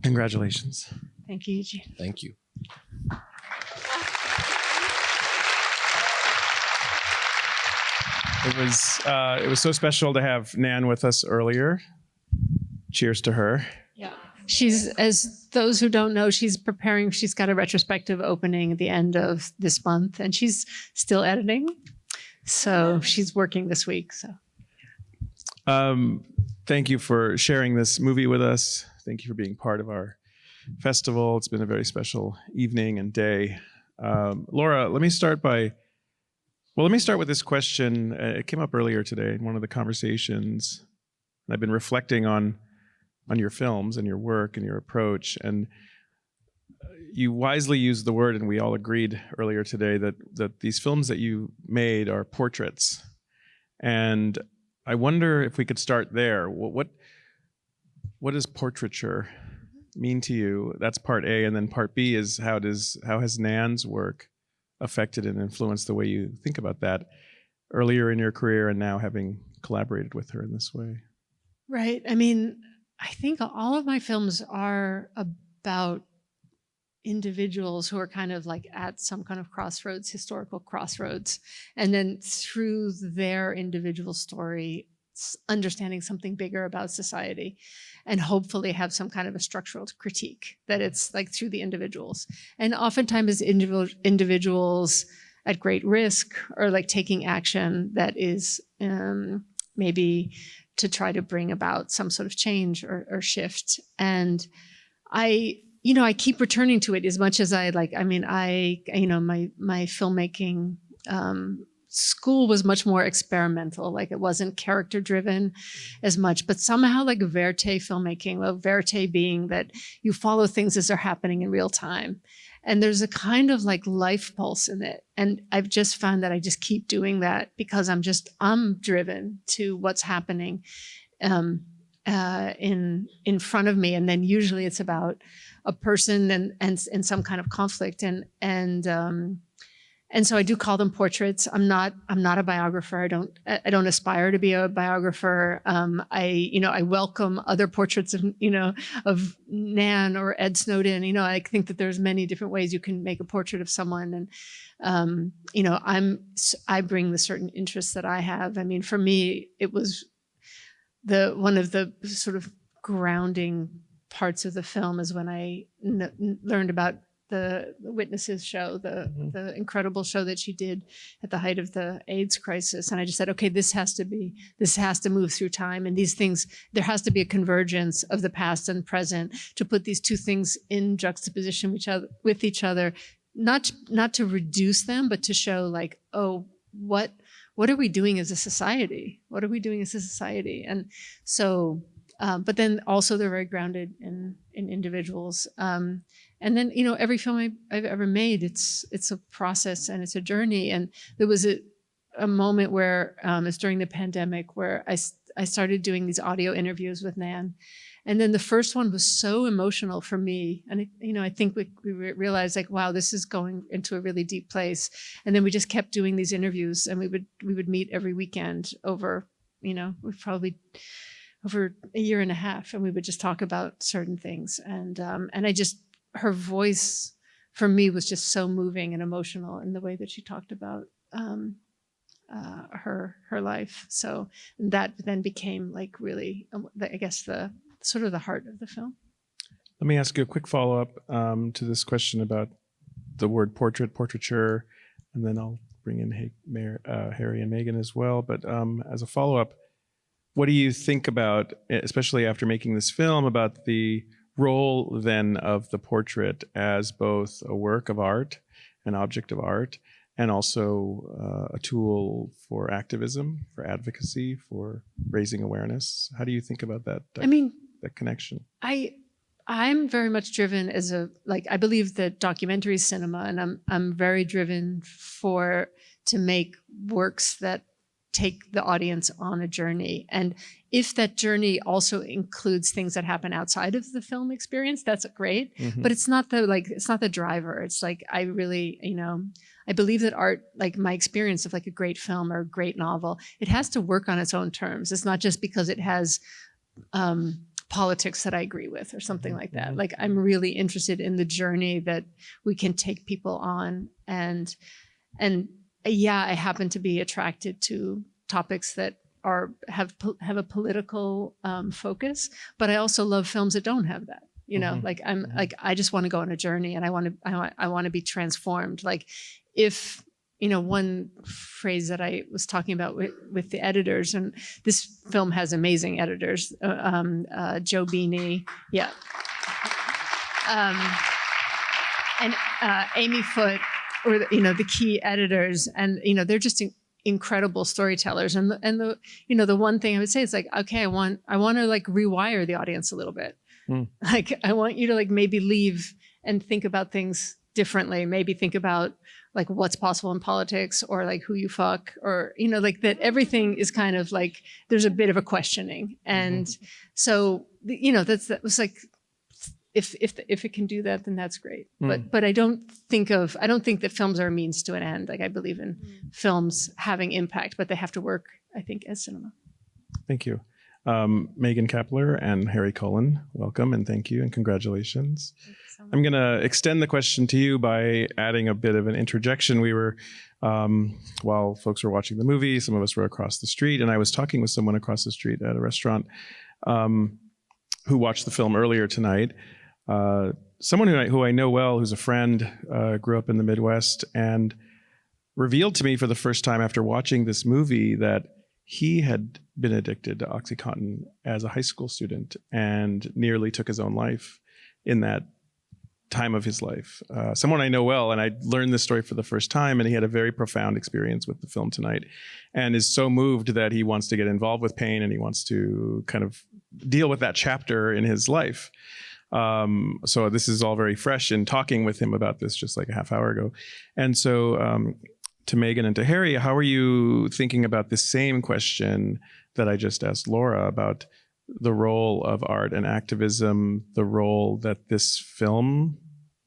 Congratulations. Thank you, Eugene. Thank you. It was so special to have Nan with us earlier. Cheers to her. Yeah. She's, as those who don't know, she's preparing, she's got a retrospective opening at the end of this month, and she's still editing. So she's working this week. So thank you for sharing this movie with us. Thank you for being part of our festival. It's been a very special evening and day. Laura, let me start with this question. It came up earlier today in one of the conversations. And I've been reflecting on your films and your work and your approach. And you wisely used the word, and we all agreed earlier today, that these films that you made are portraits. And I wonder if we could start there. What does portraiture mean to you? That's part A. And then part B is how has Nan's work affected and influenced the way you think about that earlier in your career and now having collaborated with her in this way? Right. I mean, I think all of my films are about individuals who are kind of like at some kind of crossroads, historical crossroads, and then through their individual story, understanding something bigger about society, and hopefully have some kind of a structural critique that it's like through the individuals. And oftentimes individuals at great risk or like taking action that is maybe to try to bring about some sort of change or shift. And I keep returning to it as much as I like. I mean, my filmmaking school was much more experimental. Like it wasn't character driven as much, but somehow like verite filmmaking, well, verite being that you follow things as they're happening in real time. And there's a kind of like life pulse in it. And I've just found that I just keep doing that because I'm driven to what's happening in front of me. And then usually it's about a person and some kind of conflict. And so I do call them portraits. I'm not a biographer. I don't aspire to be a biographer. I welcome other portraits of Nan or Ed Snowden. I think that there's many different ways you can make a portrait of someone. And, I bring the certain interests that I have. I mean, for me, it was one of the sort of grounding parts of the film is when I learned about the Witnesses show, the incredible show that she did at the height of the AIDS crisis. And I just said, okay, this has to move through time. And these things, there has to be a convergence of the past and present to put these two things in juxtaposition with each other, not to reduce them, but to show like, oh, what are we doing as a society? What are we doing as a society? And so, but then also they're very grounded in individuals. And then, every film I've ever made, it's a process and it's a journey. And there was a moment where it's during the pandemic where I started doing these audio interviews with Nan. And then the first one was so emotional for me. And, I think we realized like, wow, this is going into a really deep place. And then we just kept doing these interviews and we would meet every weekend over, we've probably over a year and a half. And we would just talk about certain things. And her voice for me was just so moving and emotional in the way that she talked about her life. So that then became like really, I guess the sort of the heart of the film. Let me ask you a quick follow-up to this question about the word portraiture, and then I'll bring in Harry and Megan as well. But as a follow-up, what do you think about, especially after making this film, about the role then of the portrait as both a work of art, an object of art, and also a tool for activism, for advocacy, for raising awareness? How do you think about that? That connection. I'm very much driven I believe that documentary is cinema, and I'm very driven to make works that take the audience on a journey. And if that journey also includes things that happen outside of the film experience, that's great. Mm-hmm. But it's not the driver. It's like, I really, I believe that art, like my experience of like a great film or a great novel, it has to work on its own terms. It's not just because it has politics that I agree with or something like that. Like I'm really interested in the journey that we can take people on. And yeah, I happen to be attracted to topics that have a political focus, but I also love films that don't have that. You know, like I just want to go on a journey, and I want to be transformed. Like if, you know, one phrase that I was talking about with the editors, and this film has amazing editors, Joe Beanie, yeah, and Amy Foote, or the key editors, and they're just incredible storytellers. And the one thing I would say is like, okay, I want to like rewire the audience a little bit. Like I want you to like maybe leave and think about things differently. Maybe think about like what's possible in politics, or like who you fuck, or like that everything is kind of like there's a bit of a questioning. And so that was like, if it can do that, then that's great. But I don't think that films are a means to an end. Like I believe in films having impact, but they have to work, I think, as cinema. Thank you. Megan Kapler and Harry Cullen, welcome and thank you and congratulations. Thank you so much. I'm going to extend the question to you by adding a bit of an interjection. We were, while folks were watching the movie, some of us were across the street, and I was talking with someone across the street at a restaurant who watched the film earlier tonight. Someone who I know well, who's a friend, grew up in the Midwest, and revealed to me for the first time after watching this movie that he had been addicted to OxyContin as a high school student and nearly took his own life in that time of his life. Someone I know well, and I learned this story for the first time, and he had a very profound experience with the film tonight and is so moved that he wants to get involved with P.A.I.N and he wants to kind of deal with that chapter in his life. So this is all very fresh in talking with him about this just like a half hour ago. And so to Megan and to Harry, how are you thinking about this same question that I just asked Laura about the role of art and activism, the role that this film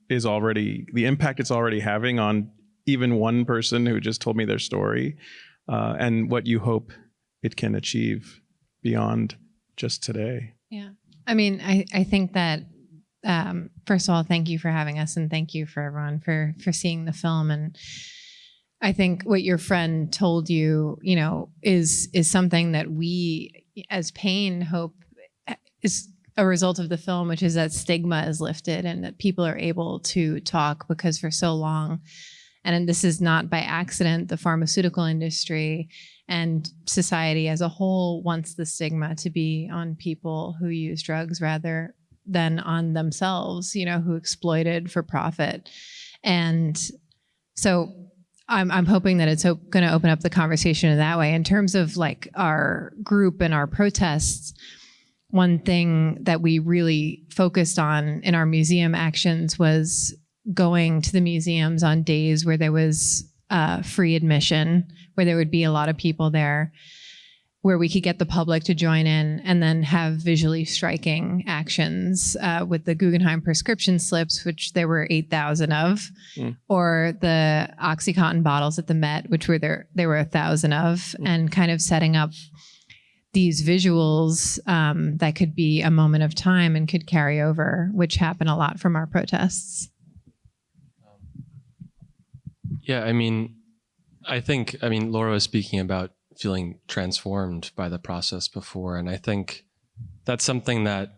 is already, the impact it's already having on even one person who just told me their story, and what you hope it can achieve beyond just today? Yeah. I mean, I think that, first of all, thank you for having us, and thank you for everyone for seeing the film. And I think what your friend told you, is something that we as P.A.I.N hope is a result of the film, which is that stigma is lifted and that people are able to talk, because for so long, and this is not by accident, the pharmaceutical industry and society as a whole wants the stigma to be on people who use drugs rather than on themselves, who exploited for profit. And so I'm hoping that it's going to open up the conversation in that way. In terms of like our group and our protests, one thing that we really focused on in our museum actions was going to the museums on days where there was free admission, where there would be a lot of people there, where we could get the public to join in, and then have visually striking actions with the Guggenheim prescription slips, which there were 8,000 of, or the OxyContin bottles at the Met, which there were 1,000 of, and kind of setting up these visuals that could be a moment of time and could carry over, which happen a lot from our protests. Yeah, I think Laura was speaking about feeling transformed by the process before. And I think that's something that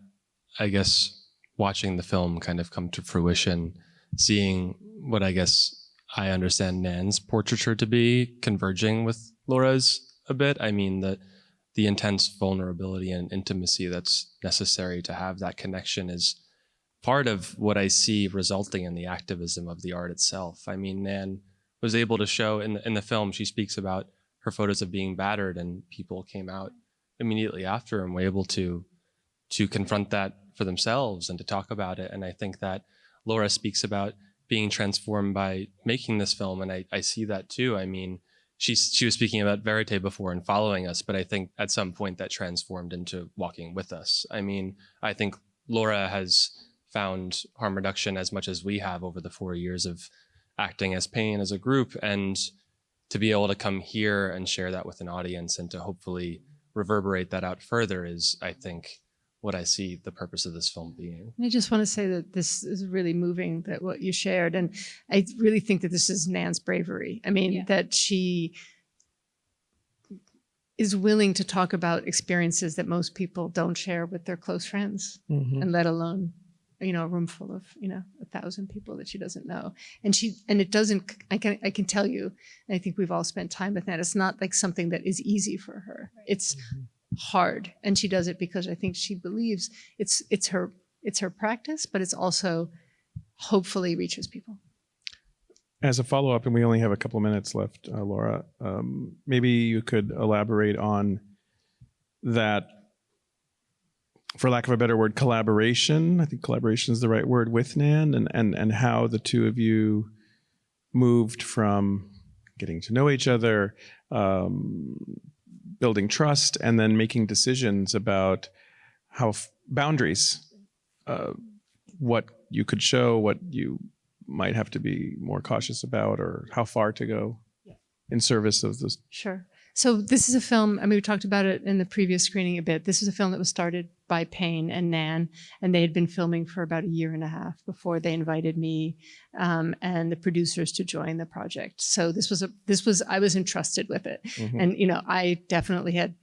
I guess watching the film kind of come to fruition, seeing what I guess I understand Nan's portraiture to be converging with Laura's a bit. I mean, the intense vulnerability and intimacy that's necessary to have that connection is part of what I see resulting in the activism of the art itself. I mean, Nan was able to show in the film, she speaks about her photos of being battered, and people came out immediately after and were able to confront that for themselves and to talk about it. And I think that Laura speaks about being transformed by making this film, and I see that too. I mean, she was speaking about Verite before and following us, but I think at some point that transformed into walking with us. I mean, I think Laura has found harm reduction as much as we have over the 4 years of acting as P.A.I.N as a group, and to be able to come here and share that with an audience and to hopefully reverberate that out further is, I think, what I see the purpose of this film being. I just want to say that this is really moving, that what you shared. And I really think that this is Nan's bravery. I mean, that she is willing to talk about experiences that most people don't share with their close friends, and let alone, a room full of, 1,000 people that she doesn't know. And it doesn't, I can tell you, and I think we've all spent time with that. It's not like something that is easy for her. It's hard. And she does it because I think she believes it's her practice, but it's also hopefully reaches people. As a follow-up, and we only have a couple minutes left, Laura, maybe you could elaborate on that, for lack of a better word, collaboration. I think collaboration is the right word, with Nan, and how the two of you moved from getting to know each other, building trust, and then making decisions about how boundaries, what you could show, what you might have to be more cautious about, or how far to go in service of this. Sure. So this is a film, we talked about it in the previous screening a bit. This is a film that was started by P.A.I.N and Nan, and they had been filming for about 1.5 years before they invited me and the producers to join the project. So I was entrusted with it. And, I definitely had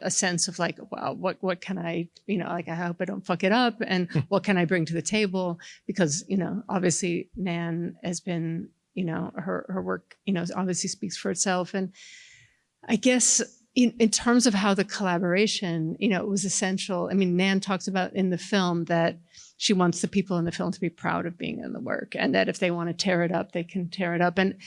a sense of like, wow, what can I, I hope I don't fuck it up, and what can I bring to the table? Because, obviously Nan has been, her work, obviously speaks for itself. And I guess in terms of how the collaboration, it was essential. Nan talks about in the film that she wants the people in the film to be proud of being in the work, and that if they want to tear it up, they can tear it up. And,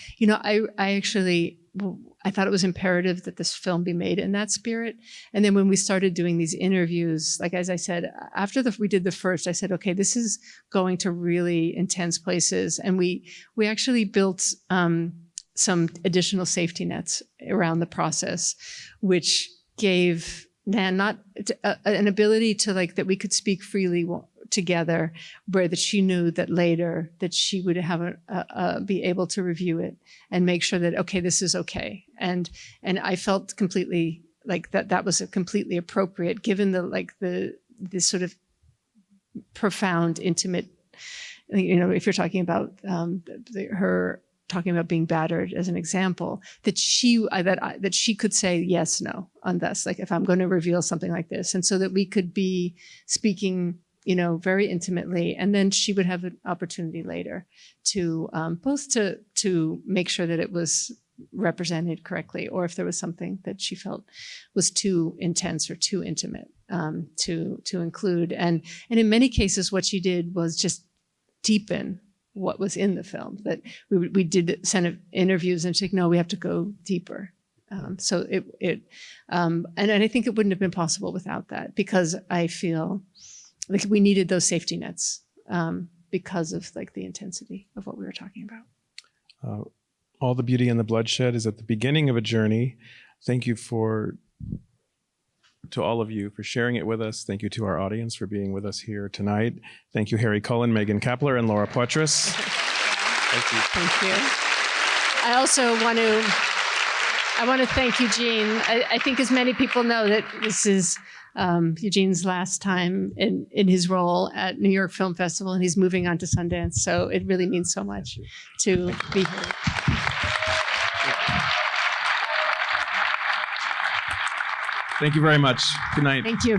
I thought it was imperative that this film be made in that spirit. And then when we started doing these interviews, like, as I said, after we did the first, I said, okay, this is going to really intense places. And we actually built some additional safety nets around the process, which gave Nan not an ability to that we could speak freely together, where that she knew that later that she would have be able to review it and make sure that, okay, this is okay. And I felt completely like that was a completely appropriate, given this sort of profound, intimate, if you're talking about her talking about being battered as an example, that she could say yes, no on this, like if I'm going to reveal something like this, and so that we could be speaking, very intimately, and then she would have an opportunity later to both to make sure that it was represented correctly, or if there was something that she felt was too intense or too intimate to include. And in many cases, what she did was just deepen what was in the film. That we did send interviews, and she's like, no, we have to go deeper. So and I think it wouldn't have been possible without that, because I feel like we needed those safety nets because of the intensity of what we were talking about. All the beauty and the bloodshed is at the beginning of a journey. Thank you to all of you for sharing it with us. Thank you to our audience for being with us here tonight. Thank you, Harry Cullen, Megan Kapler, and Laura Poitras. Thank you. Thank you. I also want to thank Eugene. I think as many people know that this is Eugene's last time in his role at New York Film Festival, and he's moving on to Sundance. So it really means so much to be here. Thank you very much. Good night. Thank you.